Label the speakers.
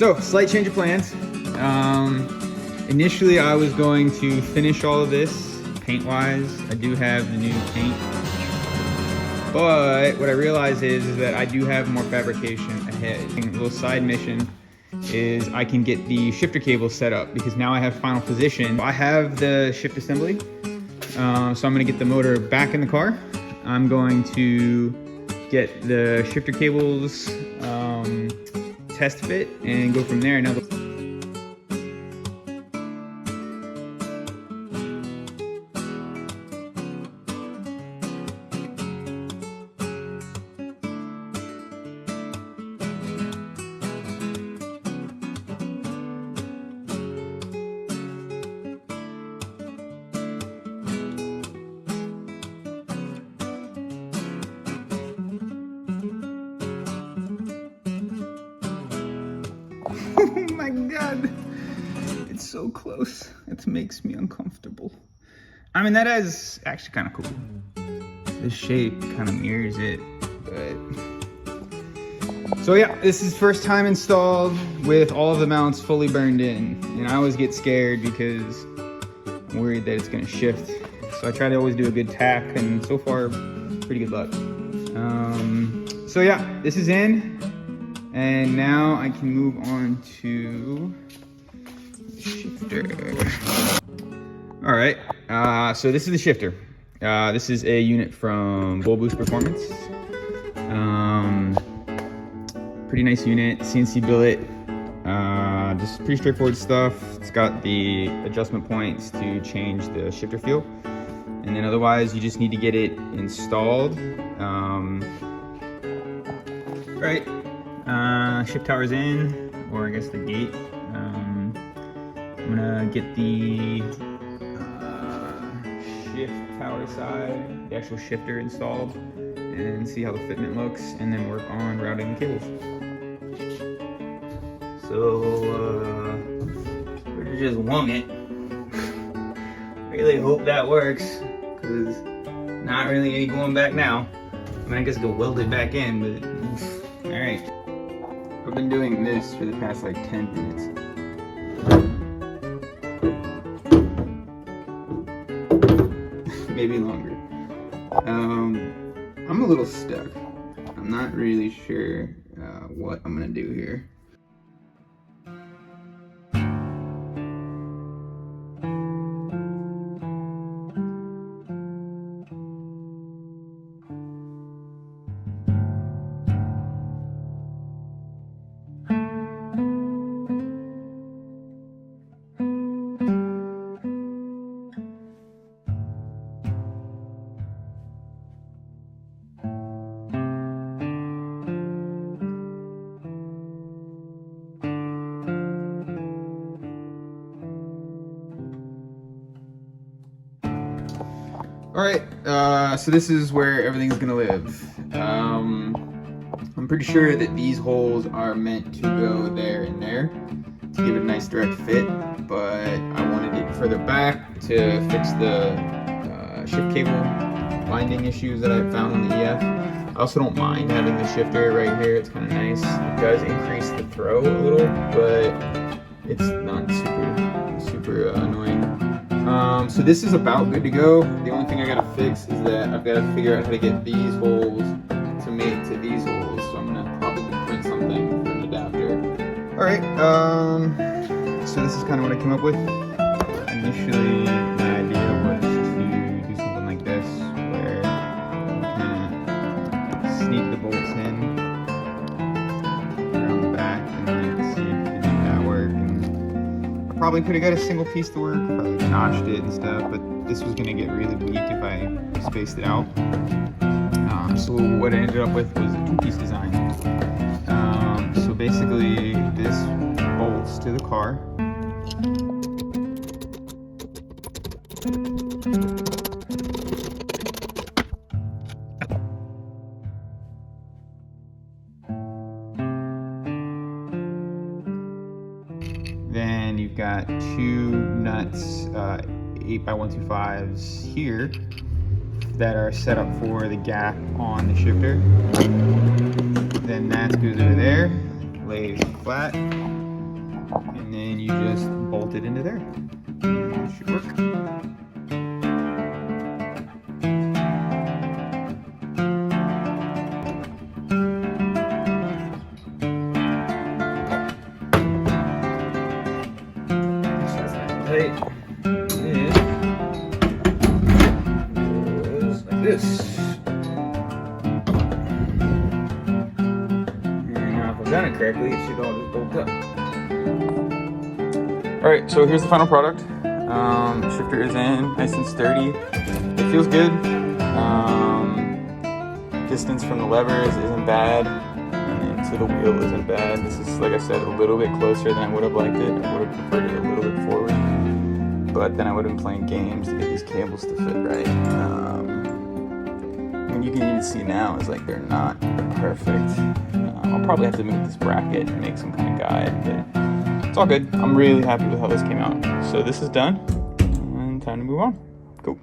Speaker 1: So, slight change of plans. Initially, I was going to finish all of this paint-wise. I do have the new paint. But what I realized is that I do have more fabrication ahead. A little side mission is I can get the shifter cable set up because now I have final position. I have the shift assembly. So I'm gonna get the motor back in the car. I'm going to get the shifter cables test fit and go from there. Now oh my God, it's so close. It makes me uncomfortable. I mean, that is actually kind of cool. The shape kind of mirrors it, but... So yeah, this is first time installed with all of the mounts fully burned in. And I always get scared because I'm worried that it's gonna shift. So I try to always do a good tack, and so far, pretty good luck. So yeah, this is in. And now I can move on to the shifter. All right, so this is the shifter. This is a unit from Bull Boost Performance. Pretty nice unit, CNC billet. Just pretty straightforward stuff. It's got the adjustment points to change the shifter feel. And then otherwise, you just need to get it installed. Right. Shift tower's in, or I guess the gate. I'm gonna get the shift tower side, the actual shifter installed, and see how the fitment looks, and then work on routing the cables. So, we're just wing it. Really hope that works, because not really any going back now. I mean, I guess go weld it back in, but all right. I've been doing this for the past like 10 minutes. Maybe longer. I'm a little stuck. I'm not really sure what I'm gonna do here. All right, so this is where everything's gonna live. I'm pretty sure that these holes are meant to go there and there to give it a nice direct fit, but I wanted it further back to fix the shift cable winding issues that I found on the EF. I also don't mind having the shifter right here, it's kind of nice. It does increase the throw a little, but it's not super annoying. So this is about good to go. The only thing I gotta fix is that I've gotta figure out how to get these holes to mate to these holes. So I'm gonna probably print something for an adapter. All right, so this is kind of what I came up with. Initially, my idea was to do something like this, where you kind of sneak the bolts in around the back and then see if you can make that work. And I probably could have got a single piece to work, probably notched it and stuff, but this was gonna get really weak if I spaced it out. So what I ended up with was a two-piece design. So basically, this bolts to the car. Then you've got two nuts, 8x125s here that are set up for the gap on the shifter. Then that goes over there, lays flat. and then you just bolt it into there. That should work. Tight. It goes like this. And now if I've done it correctly, it should all just bolt up. Alright, so here's the final product. Shifter is in, nice and sturdy. It feels good. Distance from the levers isn't bad. And to the wheel isn't bad. This is, like I said, a little bit closer than I would have liked it. I would have preferred it a little bit forward. But then I would have been playing games to get these cables to fit right. And you can even see now, it's like they're not perfect. I'll probably have to move this bracket and make some kind of guide, but it's all good. I'm really happy with how this came out. So this is done, and time to move on. Cool.